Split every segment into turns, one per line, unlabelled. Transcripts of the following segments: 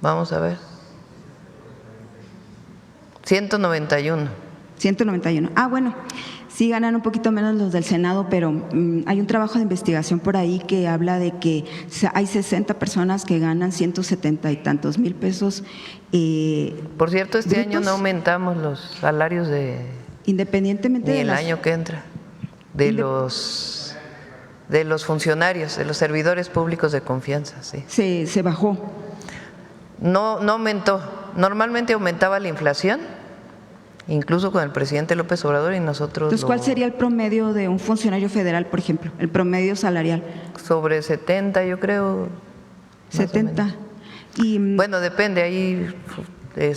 Vamos a ver. 191.
191. Ah, bueno, sí ganan un poquito menos los del Senado, pero hay un trabajo de investigación por ahí que habla de que hay 60 personas que ganan 170 y tantos mil pesos.
Por cierto, este
brutos,
año no aumentamos los salarios
independientemente
ni
de
el año que entra, de los funcionarios, de los servidores públicos de confianza, sí.
Se bajó.
No aumentó. Normalmente aumentaba la inflación, incluso con el presidente López Obrador, y nosotros…
Entonces, ¿cuál sería el promedio de un funcionario federal, por ejemplo? El promedio salarial.
Sobre 70, yo creo.
70.
Y, bueno, depende, ahí…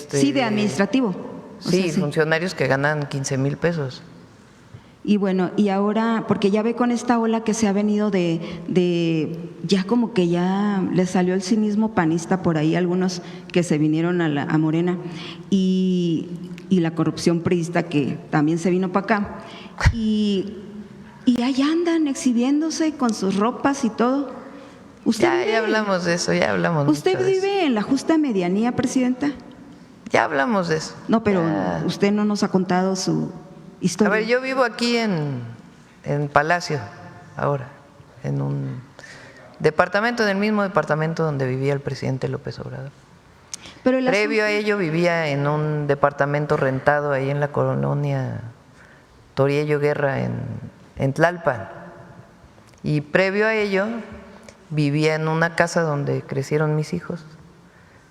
sí, de administrativo.
Sí, sí, funcionarios que ganan 15,000 pesos.
Y bueno, y ahora, porque ya ve con esta ola que se ha venido ya como que ya les salió el cinismo panista por ahí, algunos que se vinieron a Morena, y la corrupción priista que también se vino para acá, y allá andan exhibiéndose con sus ropas y todo.
Ya hablamos de eso, ya hablamos.
¿Usted vive en la justa medianía, Presidenta?
Ya hablamos de eso.
No, pero usted no nos ha contado su historia.
A ver, yo vivo aquí en Palacio ahora, en un departamento, en el mismo departamento donde vivía el presidente López Obrador. Pero previo a ello vivía en un departamento rentado ahí en la colonia Toriello Guerra en Tlalpan. Y previo a ello vivía en una casa donde crecieron mis hijos,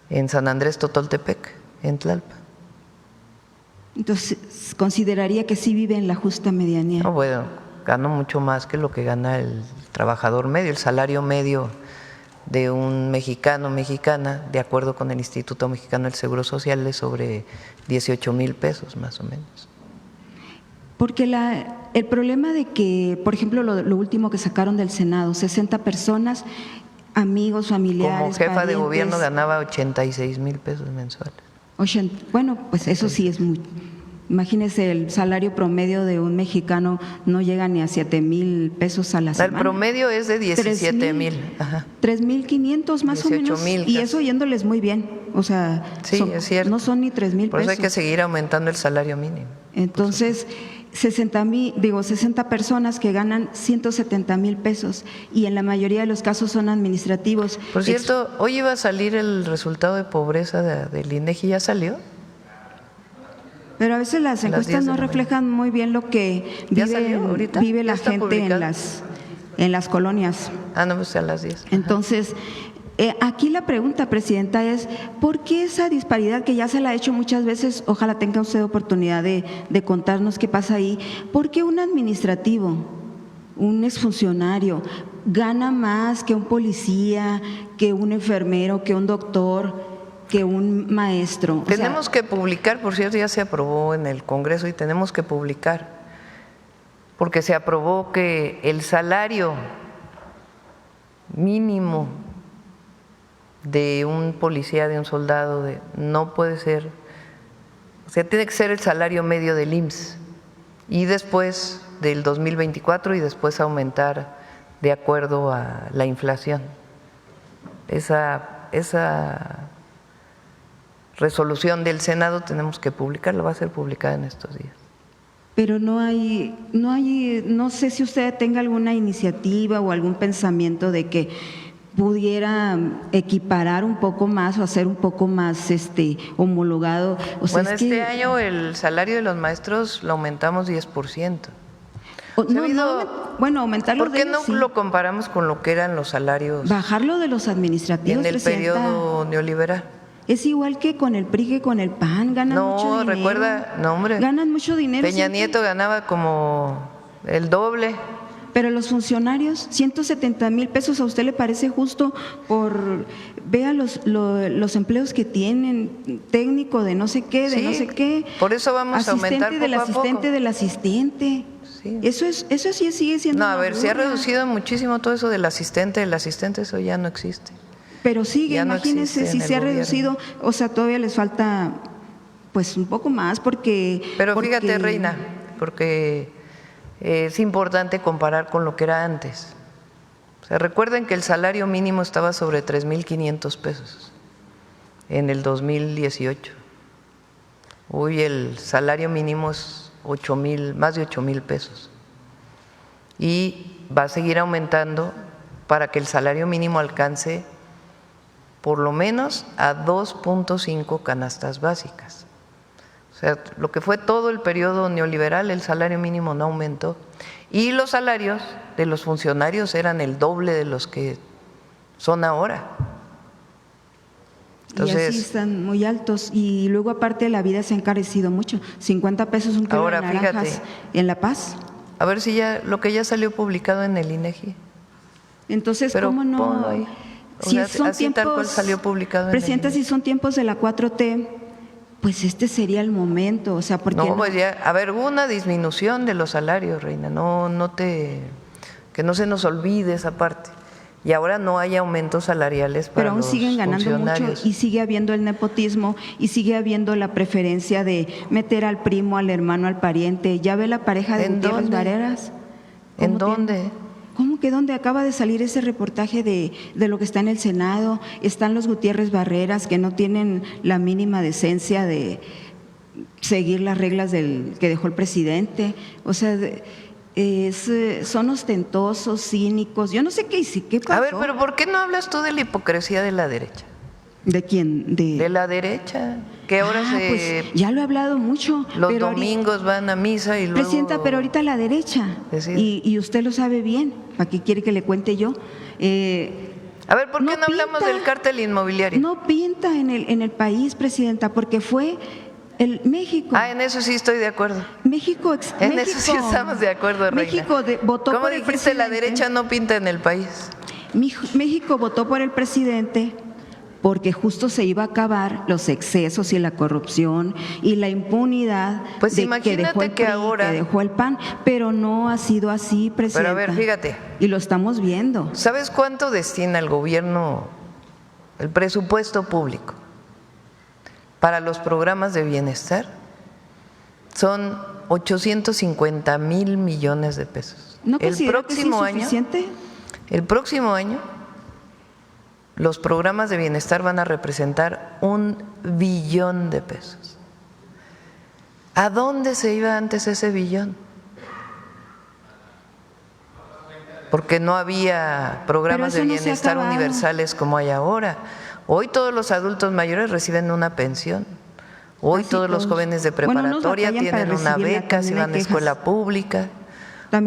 en San Andrés Totoltepec, en Tlalpan.
Entonces, ¿consideraría que sí vive en la justa medianía?
No, bueno, gano mucho más que lo que gana el trabajador medio, el salario medio de un mexicano o mexicana, de acuerdo con el Instituto Mexicano del Seguro Social, es sobre 18,000 pesos más o menos.
Porque el problema de que, por ejemplo, lo último que sacaron del Senado, 60 personas, amigos, familiares,
como jefa
parientes,
de gobierno ganaba 86,000 pesos mensuales.
Bueno, pues eso sí es muy… Imagínese, el salario promedio de un mexicano no llega ni a 7,000 pesos a la semana.
El promedio es de 17,000.
3,500 más o menos.
18,000.
Y eso yéndoles muy bien. O sea,
sí, es cierto.
No son ni 3,000 pesos.
Por eso hay que seguir aumentando el salario mínimo.
Entonces, 60 personas que ganan 170,000 pesos y en la mayoría de los casos son administrativos.
Por cierto, hoy iba a salir el resultado de pobreza del INEGI, ¿ya salió?
Pero a veces las encuestas no reflejan muy bien lo que vive la gente en las colonias.
Ah, no, pues a las 10.
Entonces, aquí la pregunta, Presidenta, es ¿por qué esa disparidad que ya se la ha hecho muchas veces? Ojalá tenga usted oportunidad de contarnos qué pasa ahí. ¿Por qué un administrativo, un exfuncionario, gana más que un policía, que un enfermero, que un doctor, que un maestro?
Tenemos que publicar, por cierto, ya se aprobó en el Congreso y tenemos que publicar, porque se aprobó que el salario mínimo de un policía, de un soldado, no puede ser, o sea, tiene que ser el salario medio del IMSS y después del 2024 y después aumentar de acuerdo a la inflación. Esa resolución del Senado tenemos que publicarla, va a ser publicada en estos días.
Pero no sé si usted tenga alguna iniciativa o algún pensamiento de que pudiera equiparar un poco más o hacer un poco más homologado. O sea,
bueno, este año el salario de los maestros lo aumentamos 10%.
Bueno, aumentarlo.
¿Por qué no lo comparamos con lo que eran los salarios?
Bajarlo de los administrativos,
en el periodo neoliberal.
Es igual que con el PRI, que con el PAN, ganan mucho dinero.
Recuerda, hombre.
Ganan mucho dinero.
Peña Nieto ganaba como el doble.
Pero los funcionarios, 170,000 pesos, ¿a usted le parece justo? Vea los empleos que tienen, técnico de no sé qué, de no sé qué.
Por eso vamos a aumentar poco a poco.
Asistente del asistente. Sí. Eso sí sigue siendo.
No, a ver, se ha reducido muchísimo todo eso del asistente, eso ya no existe.
Pero sigue, imagínense, si se ha reducido, o sea, todavía les falta pues un poco más porque…
Pero fíjate, Reina, porque es importante comparar con lo que era antes. O sea, recuerden que el salario mínimo estaba sobre 3,500 pesos en el 2018. Hoy el salario mínimo es más de 8,000 pesos. Y va a seguir aumentando para que el salario mínimo alcance por lo menos a 2.5 canastas básicas. O sea, lo que fue todo el periodo neoliberal, el salario mínimo no aumentó. Y los salarios de los funcionarios eran el doble de los que son ahora. Entonces,
y así están muy altos. Y luego aparte la vida se ha encarecido mucho. 50 pesos un kilo de naranjas, fíjate, en La Paz.
A ver si ya lo que ya salió publicado en el INEGI.
Entonces,
pero
¿cómo no?
Ponlo ahí.
Si
sea,
son
así
tiempos,
tal cual salió publicado en
Presidenta,
el INEGI.
Si son tiempos de la 4T, pues este sería el momento. O sea, ¿por qué no?
Pues ya, a ver, hubo una disminución de los salarios, Reina. Que no se nos olvide esa parte. Y ahora no hay aumentos salariales para
pero aún
los
siguen ganando
funcionarios.
mucho y sigue habiendo el nepotismo y sigue habiendo la preferencia de meter al primo, al hermano, al pariente. ¿Ya ve la pareja de Gutiérrez Barreras?
¿En dónde?
¿Cómo que dónde? Acaba de salir ese reportaje de lo que está en el Senado. Están los Gutiérrez Barreras que no tienen la mínima decencia de seguir las reglas que dejó el presidente. O sea, son ostentosos, cínicos. Yo no sé qué pasó.
A ver, pero ¿por qué no hablas tú de la hipocresía de la derecha?
¿De quién?
De la derecha, que ahora
pues ya lo he hablado mucho.
Los domingos van a misa y luego…
Presidenta, pero ahorita la derecha, y usted lo sabe bien, ¿para qué quiere que le cuente yo?
A ver, ¿por qué no hablamos del cártel inmobiliario?
No pinta en el país, Presidenta, porque fue… México.
En eso sí estoy de acuerdo.
México
eso sí estamos de acuerdo, Reina.
México votó
¿Cómo
por el presidente?
La derecha no pinta en el país.
México votó por el presidente porque justo se iba a acabar los excesos y la corrupción y la impunidad
pues
que dejó el PRI, que dejó el PAN, pero no ha sido así, Presidenta.
Pero a ver, fíjate.
Y lo estamos viendo.
¿Sabes cuánto destina el gobierno, el presupuesto público para los programas de bienestar? Son 850,000 millones de pesos.
¿No considera que es insuficiente?
El próximo año los programas de bienestar van a representar 1 billón de pesos. ¿A dónde se iba antes ese billón? Porque no había programas de bienestar universales como hay ahora. Hoy todos los adultos mayores reciben una pensión. Hoy todos los jóvenes de preparatoria tienen una beca si van a escuela pública.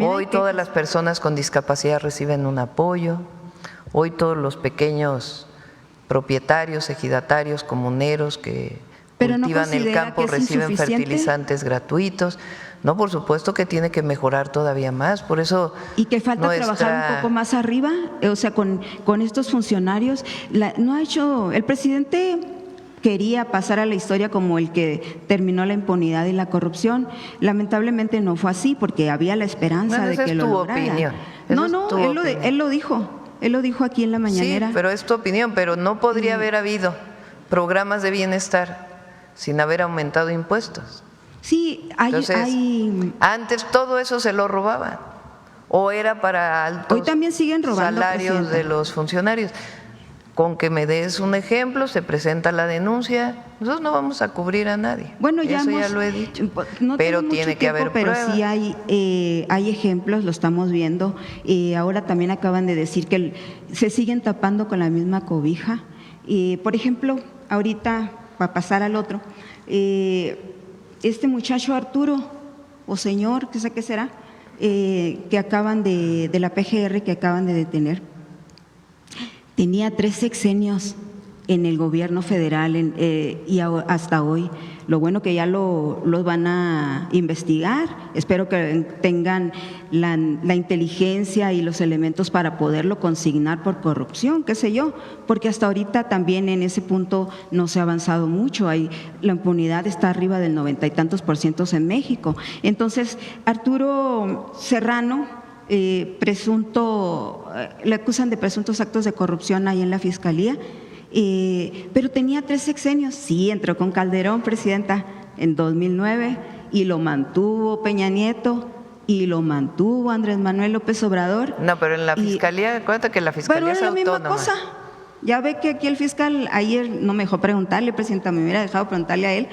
Hoy todas las personas con discapacidad reciben un apoyo. Hoy todos los pequeños propietarios, ejidatarios, comuneros que cultivan el campo reciben fertilizantes gratuitos. No, por supuesto que tiene que mejorar todavía más, por eso…
Y que falta trabajar un poco más arriba, o sea, con estos funcionarios. No ha hecho… El presidente quería pasar a la historia como el que terminó la impunidad y la corrupción. Lamentablemente no fue así, porque había la esperanza de que lo lograra.
Opinión.
Él lo dijo. Él lo dijo aquí en la mañanera.
Sí, pero es tu opinión, pero no podría haber habido programas de bienestar sin haber aumentado impuestos.
Sí,
antes todo eso se lo robaban o era para altos
hoy también siguen robando,
salarios, Presidenta, de los funcionarios. Con que me des un ejemplo, se presenta la denuncia, nosotros no vamos a cubrir a nadie.
Bueno,
ya lo he dicho,
no
pero tiene que haber
pero
pruebas.
Sí hay ejemplos, lo estamos viendo. Ahora también acaban de decir que se siguen tapando con la misma cobija. Por ejemplo, ahorita, para pasar al otro, este muchacho Arturo, o señor, qué sé qué será, que acaban de la PGR, que acaban de detener, tenía 3 sexenios en el gobierno federal y hasta hoy. Lo bueno que ya los van a investigar. Espero que tengan la inteligencia y los elementos para poderlo consignar por corrupción, qué sé yo, porque hasta ahorita también en ese punto no se ha avanzado mucho. La impunidad está arriba del 90 y tantos % en México. Entonces, Arturo Serrano, le acusan de presuntos actos de corrupción ahí en la Fiscalía, pero tenía 3 sexenios. Sí, entró con Calderón, Presidenta, en 2009 y lo mantuvo Peña Nieto y lo mantuvo Andrés Manuel López Obrador.
No, pero en la Fiscalía, acuérdate que la Fiscalía es autónoma.
Ya ve que aquí el fiscal ayer no me dejó preguntarle, presidenta, me hubiera dejado preguntarle a él.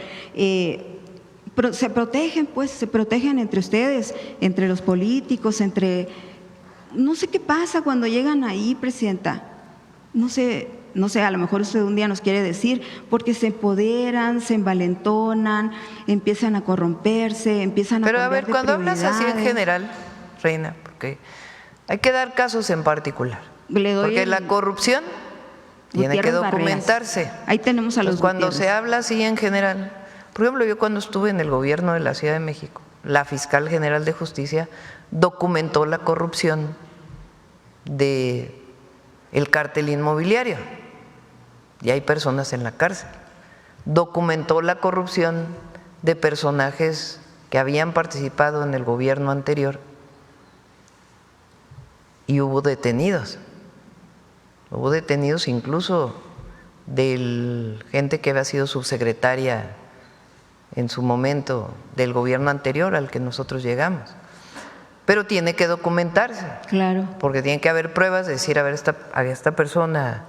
Se protegen, pues, se protegen entre ustedes, entre los políticos, entre… No sé qué pasa cuando llegan ahí, presidenta. No sé, a lo mejor usted un día nos quiere decir, porque se empoderan, se envalentonan, empiezan a corromperse, empiezan a…
Pero a ver, cuando hablas así en general, Reina, porque hay que dar casos en particular, porque la corrupción tiene que documentarse.
Barreras. Ahí tenemos a los
cuando
Gutiérrez.
se habla así en general, por ejemplo, yo cuando estuve en el gobierno de la Ciudad de México, la fiscal general de justicia documentó la corrupción de el cártel inmobiliario y hay personas en la cárcel. Documentó la corrupción de personajes que habían participado en el gobierno anterior y hubo detenidos incluso de gente que había sido subsecretaria en su momento del gobierno anterior al que nosotros llegamos. Pero tiene que documentarse.
Claro.
Porque tiene que haber pruebas de decir, a ver, esta persona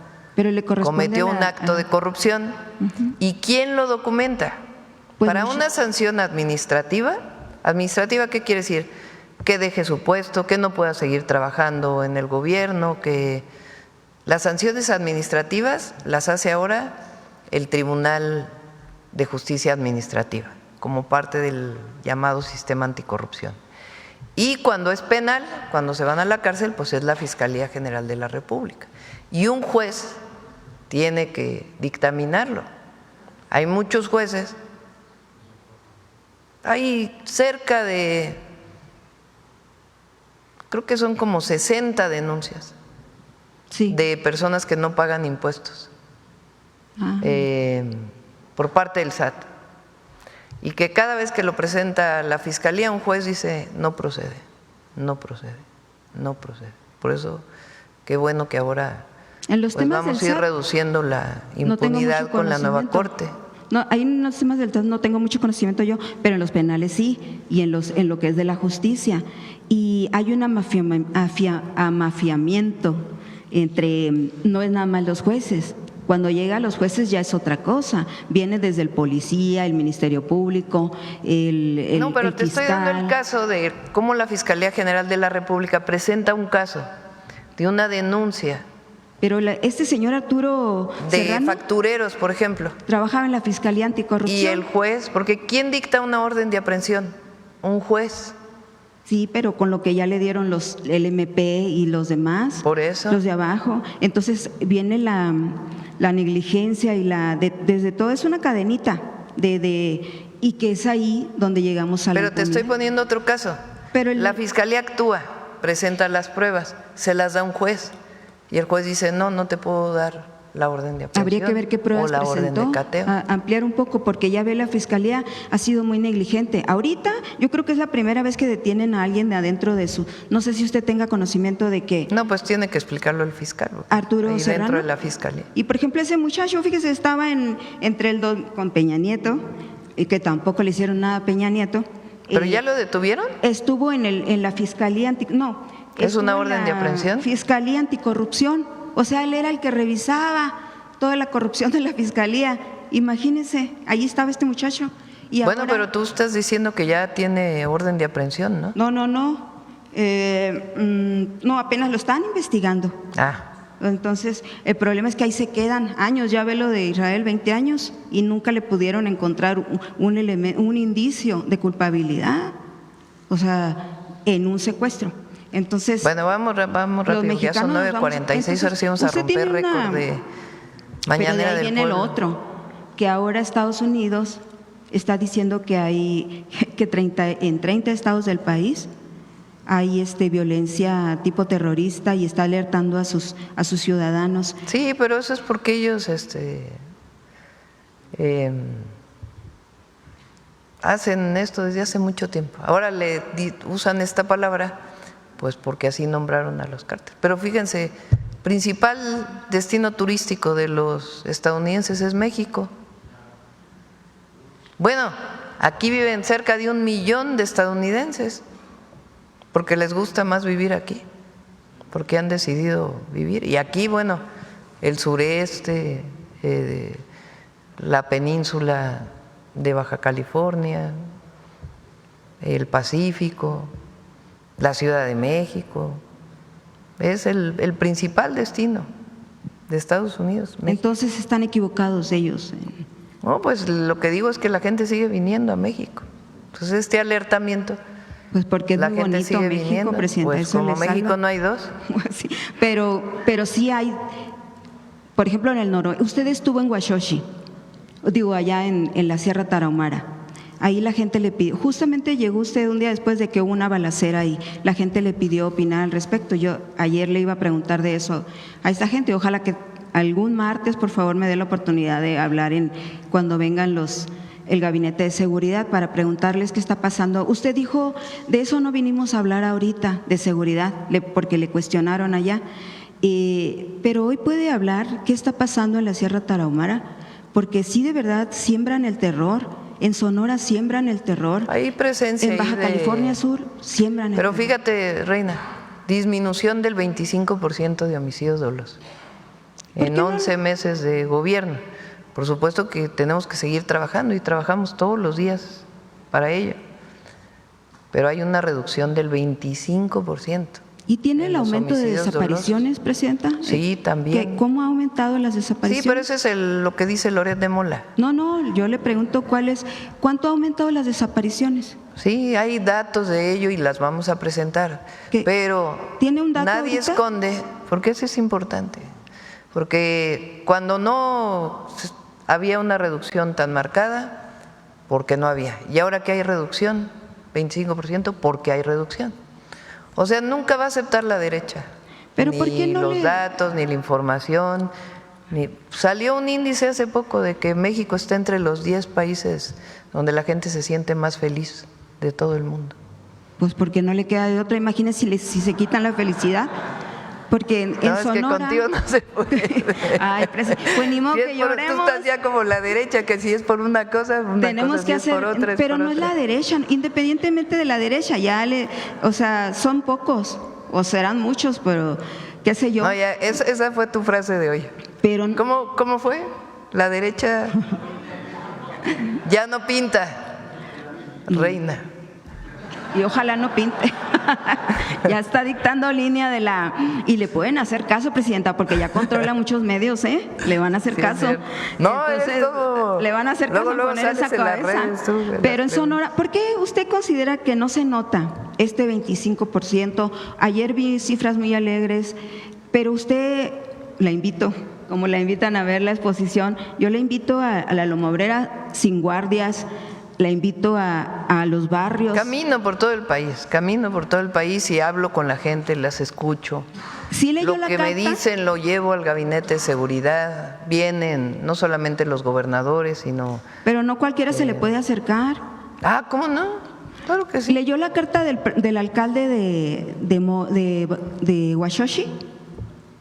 cometió un acto de corrupción. ¿Y quién lo documenta? Pues para una sanción administrativa, ¿qué quiere decir? Que deje su puesto, que no pueda seguir trabajando en el gobierno, que las sanciones administrativas las hace ahora el Tribunal de Justicia Administrativa, como parte del llamado sistema anticorrupción. Y cuando es penal, cuando se van a la cárcel, pues es la Fiscalía General de la República. Y un juez tiene que dictaminarlo. Hay muchos jueces, hay cerca de, creo que son como 60 denuncias de personas que no pagan impuestos por parte del SAT. Y que cada vez que lo presenta la Fiscalía, un juez dice, no procede. Por eso, qué bueno que ahora pues vamos a ir reduciendo la impunidad con la nueva Corte.
No, ahí en los temas del SAT no tengo mucho conocimiento yo, pero en los penales sí, y en lo que es de la justicia. Y hay un amafiamiento entre, no es nada más los jueces. Cuando llega a los jueces ya es otra cosa, viene desde el policía, el Ministerio Público, el
No, pero
el
te estoy dando el caso de cómo la Fiscalía General de la República presenta un caso de una denuncia.
Pero este señor Arturo
de
Serrano,
factureros, por ejemplo.
Trabajaba en la Fiscalía Anticorrupción.
Y el juez, porque ¿quién dicta una orden de aprehensión? Un juez.
Sí, pero con lo que ya le dieron el MP y los demás,
por eso,
los de abajo, entonces viene la negligencia y desde todo es una cadenita y que es ahí donde llegamos a la
Pero te estoy poniendo otro caso. Pero la Fiscalía actúa, presenta las pruebas, se las da un juez y el juez dice no te puedo dar la orden de aprehensión.
Habría que ver qué pruebas
o la
presentó,
orden de cateo.
Ampliar un poco, porque ya ve la Fiscalía ha sido muy negligente. Ahorita yo creo que es la primera vez que detienen a alguien de adentro de su… No sé si usted tenga conocimiento de que…
No, pues tiene que explicarlo el fiscal.
Arturo Serrano.
Dentro de la Fiscalía.
Y por ejemplo ese muchacho, fíjese, estaba con Peña Nieto, y que tampoco le hicieron nada a Peña Nieto.
¿Pero ya lo detuvieron?
Estuvo en la Fiscalía
¿Es una orden de aprehensión?
Fiscalía Anticorrupción. O sea, él era el que revisaba toda la corrupción de la Fiscalía. Imagínense, allí estaba este muchacho. Y
bueno,
ahora,
pero tú estás diciendo que ya tiene orden de aprehensión, ¿no?
No, apenas lo están investigando. Entonces, el problema es que ahí se quedan años, ya ve lo de Israel, 20 años, y nunca le pudieron encontrar un indicio de culpabilidad, o sea, en un secuestro. Entonces,
bueno, vamos rápido, ya son 9:46, ahora sí vamos a romper récord de mañanera del pueblo. Pero de ahí
viene lo otro, que ahora Estados Unidos está diciendo que hay en 30 estados del país hay violencia tipo terrorista y está alertando a sus ciudadanos.
Sí, pero eso es porque ellos hacen esto desde hace mucho tiempo. Ahora usan esta palabra pues porque así nombraron a los cárteles. Pero fíjense, principal destino turístico de los estadounidenses es México. Bueno, aquí viven cerca de 1 millón de estadounidenses porque les gusta más vivir aquí, porque han decidido vivir. Y aquí, bueno, el sureste, la península de Baja California, el Pacífico, la Ciudad de México. Es el principal destino de Estados Unidos. México.
Entonces están equivocados ellos.
No, pues lo que digo es que la gente sigue viniendo a México. Entonces este alertamiento,
pues porque es
la
muy
gente
bonito
sigue
México,
viniendo.
presidenta.
Pues
eso
como
le
México
salva.
no hay dos.
Sí, pero sí hay, por ejemplo, en el noroeste. Usted estuvo en Huachochi, digo, allá en la Sierra Tarahumara. Ahí la gente le pidió, justamente llegó usted un día después de que hubo una balacera y la gente le pidió opinar al respecto. Yo ayer le iba a preguntar de eso a esta gente. Ojalá que algún martes, por favor, me dé la oportunidad de hablar cuando vengan el gabinete de seguridad para preguntarles qué está pasando. Usted dijo, de eso no vinimos a hablar ahorita, de seguridad, porque le cuestionaron allá. Pero hoy puede hablar qué está pasando en la Sierra Tarahumara, porque sí, de verdad, siembran el terror. En Sonora siembran el terror.
Hay presencia.
En Baja California Sur siembran el terror.
Pero fíjate, Reina, disminución del 25% de homicidios dolosos en 11 meses de gobierno. Por supuesto que tenemos que seguir trabajando y trabajamos todos los días para ello. Pero hay una reducción del 25%.
¿Y tiene el aumento de desapariciones, dolosos, presidenta?
Sí, también.
¿Cómo ha aumentado las desapariciones?
Sí, pero eso es lo que dice Loret de Mola.
No, yo le pregunto ¿cuánto ha aumentado las desapariciones?
Sí, hay datos de ello y las vamos a presentar. Pero
¿tiene un dato
nadie
ahorita?
esconde, porque eso es importante. Porque cuando no había una reducción tan marcada, porque no había. Y ahora que hay reducción, 25%, porque hay reducción. O sea, nunca va a aceptar la derecha.
Pero
ni
¿por qué no
los datos, ni la información. Salió un índice hace poco de que México está entre los 10 países donde la gente se siente más feliz de todo el mundo.
Pues porque no le queda de otra. Imagínese si se quitan la felicidad. Porque en Sonora…
es que contigo no se puede.
Ay, pues ni modo que lloremos.
Tú estás ya como la derecha, que si es por una cosa,
tenemos
cosa,
que
si
hacer,
es por otra,
pero no
otra.
Es la derecha, independientemente de la derecha, o sea, son pocos, o serán muchos, pero qué sé yo.
No, ya, esa fue tu frase de hoy.
Pero
¿Cómo fue? La derecha ya no pinta, reina.
Y ojalá no pinte. Ya está dictando línea y le pueden hacer caso, presidenta, porque ya controla muchos medios, le van a hacer caso.
No,
entonces le van a hacer caso,
luego
poner esa cabeza. Pero en Sonora, ¿por qué usted considera que no se nota este 25%? Ayer vi cifras muy alegres, pero usted, la invito, como la invitan a ver la exposición, yo la invito a la Loma Obrera sin guardias. La invito a los barrios.
Camino por todo el país y hablo con la gente, las escucho.
¿Sí leyó
lo que me dicen lo llevo al gabinete de seguridad. Vienen no solamente los gobernadores, sino…
Pero no cualquiera se le puede acercar.
Ah, ¿cómo no? Claro que sí.
¿Leyó la carta del alcalde de Huachochi?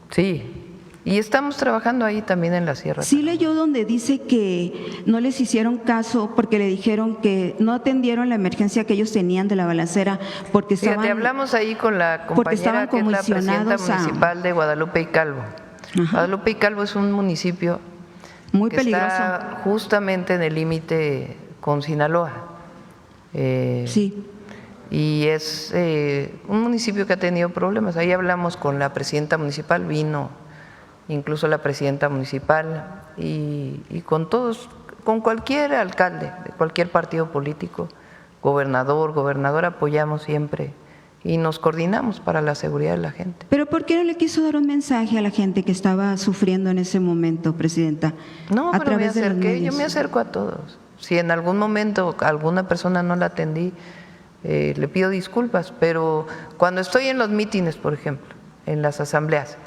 Sí. Y estamos trabajando ahí también en la sierra.
Sí leyó donde dice que no les hicieron caso porque le dijeron que no atendieron la emergencia que ellos tenían de la balacera porque estaban…
Fíjate, hablamos ahí con la compañera que es la presidenta municipal de Guadalupe y Calvo. Ajá. Guadalupe y Calvo es un municipio
muy
que
peligroso.
Está justamente en el límite con Sinaloa.
Sí.
Y es un municipio que ha tenido problemas. Ahí hablamos con la presidenta municipal, vino incluso la presidenta municipal y con todos, con cualquier alcalde de cualquier partido político, gobernadora, apoyamos siempre y nos coordinamos para la seguridad de la gente.
¿Pero por qué no le quiso dar un mensaje a la gente que estaba sufriendo en ese momento, presidenta?
No, pero yo me acerco a todos. Si en algún momento alguna persona no la atendí, le pido disculpas, pero cuando estoy en los mítines, por ejemplo, en las asambleas,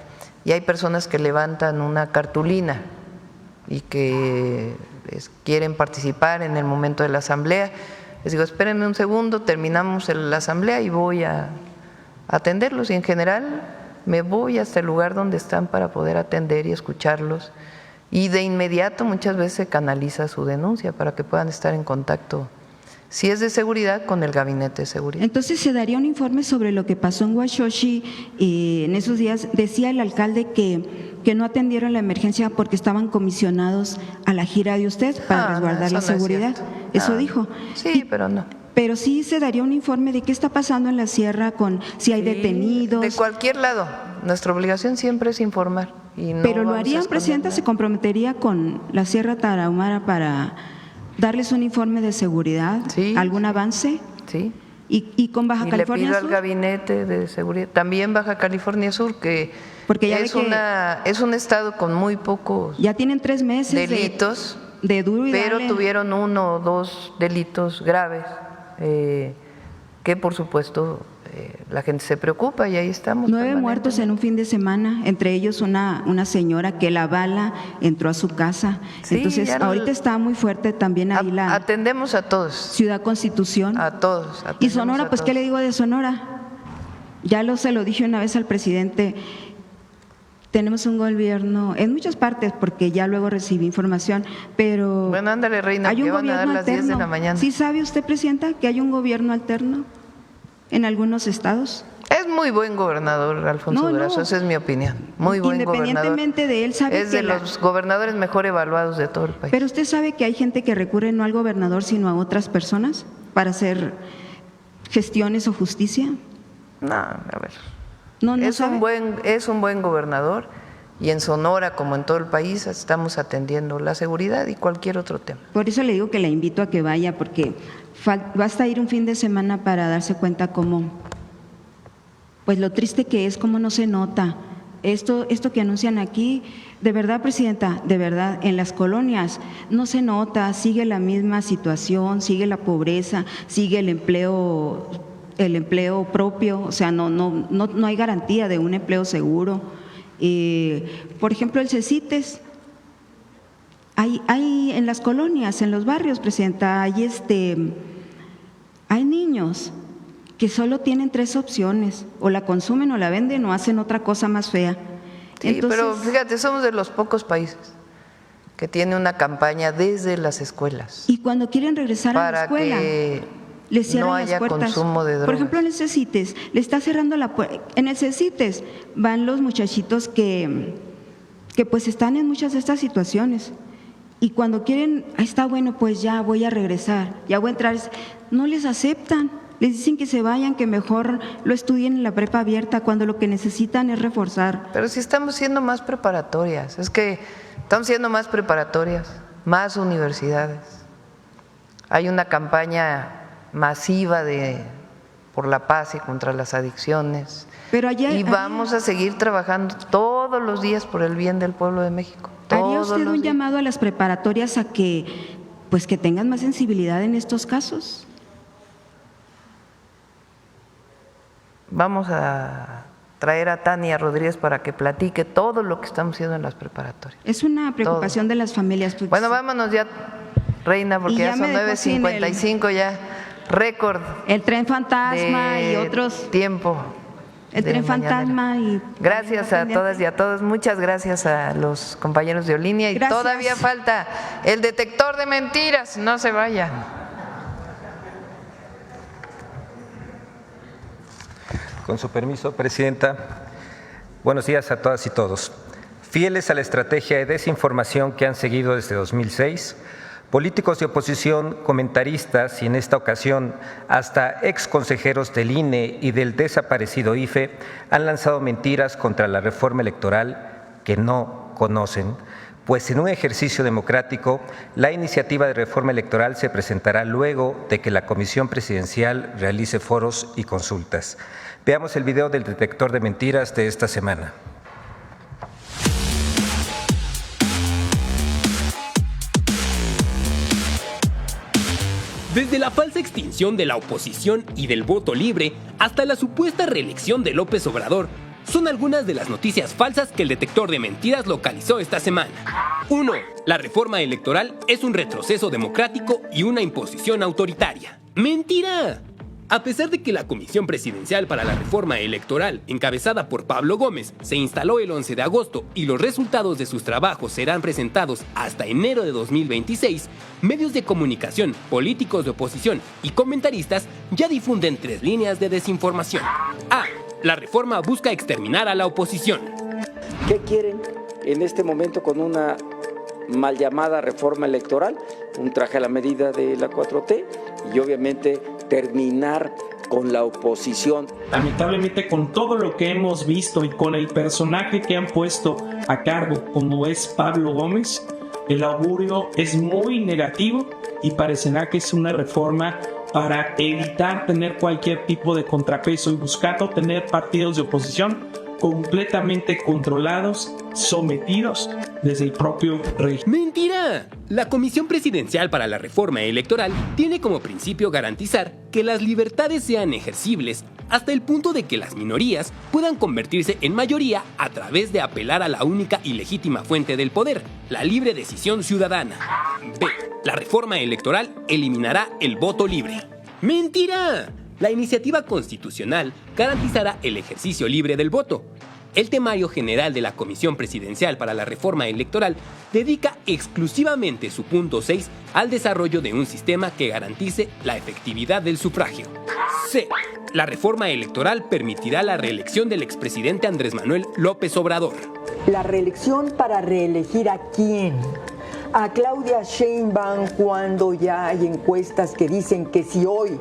y hay personas que levantan una cartulina y que quieren participar en el momento de la asamblea, les digo, espérenme un segundo, terminamos la asamblea y voy a atenderlos. Y en general me voy hasta el lugar donde están para poder atender y escucharlos. Y de inmediato muchas veces se canaliza su denuncia para que puedan estar en contacto Si es de seguridad, con el gabinete de seguridad.
Entonces, ¿se daría un informe sobre lo que pasó en Huachochi en esos días? Decía el alcalde que no atendieron la emergencia porque estaban comisionados a la gira de usted para resguardar la seguridad. Eso dijo.
Sí, pero no.
Pero sí se daría un informe de qué está pasando en la sierra, con si hay detenidos.
De cualquier lado. Nuestra obligación siempre es informar. Y no.
Pero lo harían, Presidenta, se comprometería con la Sierra Tarahumara para darles un informe de seguridad, algún avance.
Sí.
Y con Baja California
Sur. Le
pido
al gabinete de seguridad, también Baja California Sur, que
porque ya
es un estado con muy pocos.
Ya tienen 3 meses
delitos,
de duro y
pero
dale.
Tuvieron 1 o 2 delitos graves, que por supuesto la gente se preocupa y ahí estamos.
9 muertos en un fin de semana, entre ellos una señora que la bala entró a su casa. Sí, entonces ahorita está muy fuerte también ahí la…
Atendemos a todos.
Ciudad Constitución.
A todos.
Y Sonora, pues ¿qué le digo de Sonora? Ya se lo dije una vez al presidente, tenemos un gobierno en muchas partes, porque ya luego recibí información, pero…
Bueno, ándale, Reina,
hay un
que van a dar las 10 de la mañana.
¿Sí sabe usted, Presidenta, que hay un gobierno alterno en algunos estados?
Es muy buen gobernador, Alfonso Durazo, esa es mi opinión. Muy buen gobernador.
Independientemente de él, sabe
es de los gobernadores mejor evaluados de todo el país.
Pero usted sabe que hay gente que recurre no al gobernador, sino a otras personas para hacer gestiones o justicia.
No, a ver.
No
es un buen gobernador, y en Sonora, como en todo el país, estamos atendiendo la seguridad y cualquier otro tema.
Por eso le digo que la invito a que vaya, porque basta ir un fin de semana para darse cuenta cómo, pues lo triste que es, cómo no se nota. Esto que anuncian aquí, de verdad, Presidenta, de verdad, en las colonias no se nota, sigue la misma situación, sigue la pobreza, sigue el empleo propio, o sea, no hay garantía de un empleo seguro. Por ejemplo, el CECITES, hay en las colonias, en los barrios, Presidenta, hay niños que solo tienen 3 opciones: o la consumen, o la venden, o hacen otra cosa más fea.
Sí, entonces, pero fíjate, somos de los pocos países que tiene una campaña desde las escuelas.
Y cuando quieren regresar a la escuela, les cierran
no haya
las puertas.
Consumo de drogas.
Por ejemplo, en el CECITES, le está cerrando la puerta. En el CECITES van los muchachitos que pues están en muchas de estas situaciones. Y cuando quieren, está bueno, pues ya voy a regresar, ya voy a entrar, no les aceptan. Les dicen que se vayan, que mejor lo estudien en la prepa abierta, cuando lo que necesitan es reforzar.
Pero si estamos siendo más preparatorias, es que estamos siendo más preparatorias, más universidades. Hay una campaña masiva por la paz y contra las adicciones.
Pero
vamos a seguir trabajando todos los días por el bien del pueblo de México.
¿Haría usted un llamado a las preparatorias a que tengan más sensibilidad en estos casos?
Vamos a traer a Tania Rodríguez para que platique todo lo que estamos haciendo en las preparatorias.
Es una preocupación de las familias. Pues.
Bueno, vámonos ya, Reina, porque ya son 9:55, ya récord.
El tren fantasma y otros.
Tiempo.
El tren fantasma y…
Gracias a todas y a todos. Muchas gracias a los compañeros de Olinia. Y todavía falta el detector de mentiras. No se vayan.
Con su permiso, Presidenta. Buenos días a todas y todos. Fieles a la estrategia de desinformación que han seguido desde 2006, políticos de oposición, comentaristas y en esta ocasión hasta ex consejeros del INE y del desaparecido IFE han lanzado mentiras contra la reforma electoral que no conocen, pues en un ejercicio democrático la iniciativa de reforma electoral se presentará luego de que la Comisión Presidencial realice foros y consultas. Veamos el video del detector de mentiras de esta semana.
Desde la falsa extinción de la oposición y del voto libre hasta la supuesta reelección de López Obrador, son algunas de las noticias falsas que el detector de mentiras localizó esta semana. 1. La reforma electoral es un retroceso democrático y una imposición autoritaria. ¡Mentira! A pesar de que la Comisión Presidencial para la Reforma Electoral, encabezada por Pablo Gómez, se instaló el 11 de agosto y los resultados de sus trabajos serán presentados hasta enero de 2026, medios de comunicación, políticos de oposición y comentaristas ya difunden 3 líneas de desinformación. A. La reforma busca exterminar a la oposición.
¿Qué quieren en este momento con una mal llamada reforma electoral? Un traje a la medida de la 4T y obviamente terminar con la oposición.
Lamentablemente, con todo lo que hemos visto y con el personaje que han puesto a cargo, como es Pablo Gómez, el augurio es muy negativo y parecerá que es una reforma para evitar tener cualquier tipo de contrapeso y buscando tener partidos de oposición completamente controlados, sometidos desde el propio régimen.
¡Mentira! La Comisión Presidencial para la Reforma Electoral tiene como principio garantizar que las libertades sean ejercibles hasta el punto de que las minorías puedan convertirse en mayoría a través de apelar a la única y legítima fuente del poder, la libre decisión ciudadana. B. La reforma electoral eliminará el voto libre. ¡Mentira! La iniciativa constitucional garantizará el ejercicio libre del voto. El temario general de la Comisión Presidencial para la Reforma Electoral dedica exclusivamente su punto 6 al desarrollo de un sistema que garantice la efectividad del sufragio. C. La reforma electoral permitirá la reelección del expresidente Andrés Manuel López Obrador.
La reelección para reelegir ¿a quién? A Claudia Sheinbaum, cuando ya hay encuestas que dicen que si hoy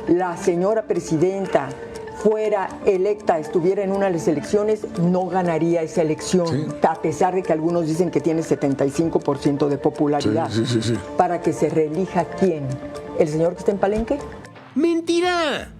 la señora presidenta fuera electa, estuviera en una de las elecciones, no ganaría esa elección, sí, a pesar de que algunos dicen que tiene 75% de popularidad. Sí. ¿Para que se reelija quién? ¿El señor que está en Palenque?
¡Mentira!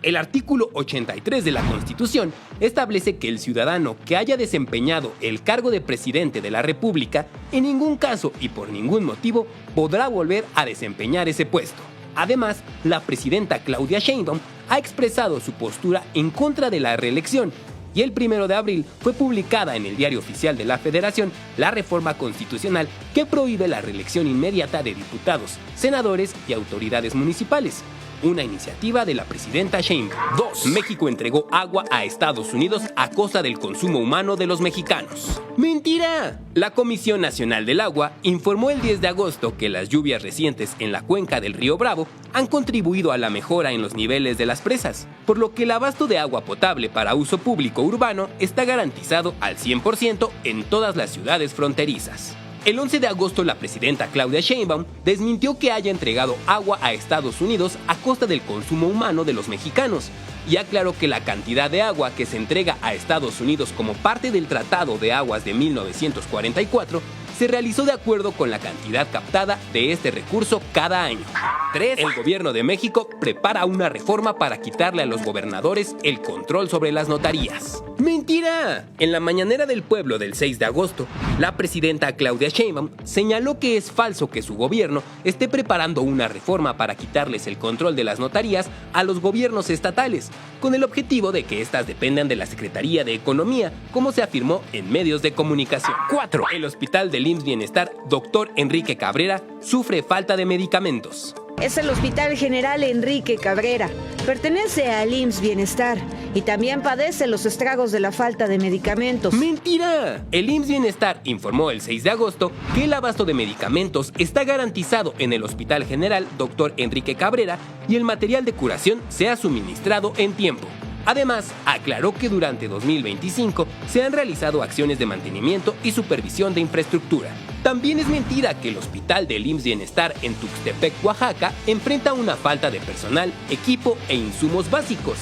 El artículo 83 de la Constitución establece que el ciudadano que haya desempeñado el cargo de presidente de la República en ningún caso y por ningún motivo podrá volver a desempeñar ese puesto. Además, la presidenta Claudia Sheinbaum ha expresado su postura en contra de la reelección y el 1 de abril fue publicada en el Diario Oficial de la Federación la reforma constitucional que prohíbe la reelección inmediata de diputados, senadores y autoridades municipales. Una iniciativa de la presidenta Sheinbaum. 2. México entregó agua a Estados Unidos a costa del consumo humano de los mexicanos. ¡Mentira! La Comisión Nacional del Agua informó el 10 de agosto que las lluvias recientes en la cuenca del río Bravo han contribuido a la mejora en los niveles de las presas, por lo que el abasto de agua potable para uso público urbano está garantizado al 100% en todas las ciudades fronterizas. El 11 de agosto, la presidenta Claudia Sheinbaum desmintió que haya entregado agua a Estados Unidos a costa del consumo humano de los mexicanos y aclaró que la cantidad de agua que se entrega a Estados Unidos como parte del Tratado de Aguas de 1944 se realizó de acuerdo con la cantidad captada de este recurso cada año. 3. El gobierno de México prepara una reforma para quitarle a los gobernadores el control sobre las notarías. ¡Mentira! En la mañanera del pueblo del 6 de agosto, la presidenta Claudia Sheinbaum señaló que es falso que su gobierno esté preparando una reforma para quitarles el control de las notarías a los gobiernos estatales, con el objetivo de que éstas dependan de la Secretaría de Economía, como se afirmó en medios de comunicación. 4. El hospital del IMSS Bienestar, Dr. Enrique Cabrera, sufre falta de medicamentos.
Es el Hospital General Enrique Cabrera. Pertenece al IMSS Bienestar y también padece los estragos de la falta de medicamentos.
¡Mentira! El IMSS Bienestar informó el 6 de agosto que el abasto de medicamentos está garantizado en el Hospital General Dr. Enrique Cabrera y el material de curación se ha suministrado en tiempo. Además, aclaró que durante 2025 se han realizado acciones de mantenimiento y supervisión de infraestructura. También es mentira que el hospital del IMSS Bienestar en Tuxtepec, Oaxaca, enfrenta una falta de personal, equipo e insumos básicos.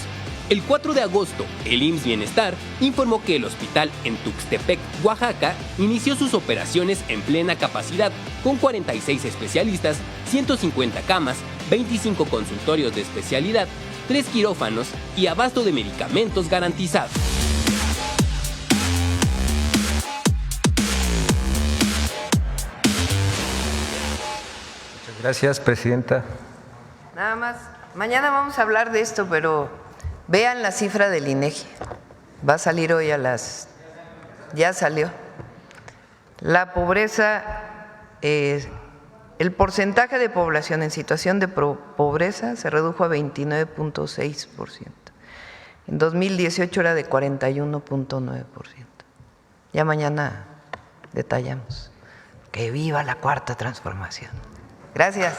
El 4 de agosto, el IMSS Bienestar informó que el hospital en Tuxtepec, Oaxaca, inició sus operaciones en plena capacidad, con 46 especialistas, 150 camas, 25 consultorios de especialidad, 3 quirófanos y abasto de medicamentos garantizados.
Muchas gracias, presidenta.
Nada más, mañana vamos a hablar de esto, pero vean la cifra del INEGI. Va a salir hoy ya salió. La pobreza El porcentaje de población en situación de pobreza se redujo a 29.6%. En 2018 era de 41.9%. Ya mañana detallamos. Que viva la cuarta transformación. Gracias.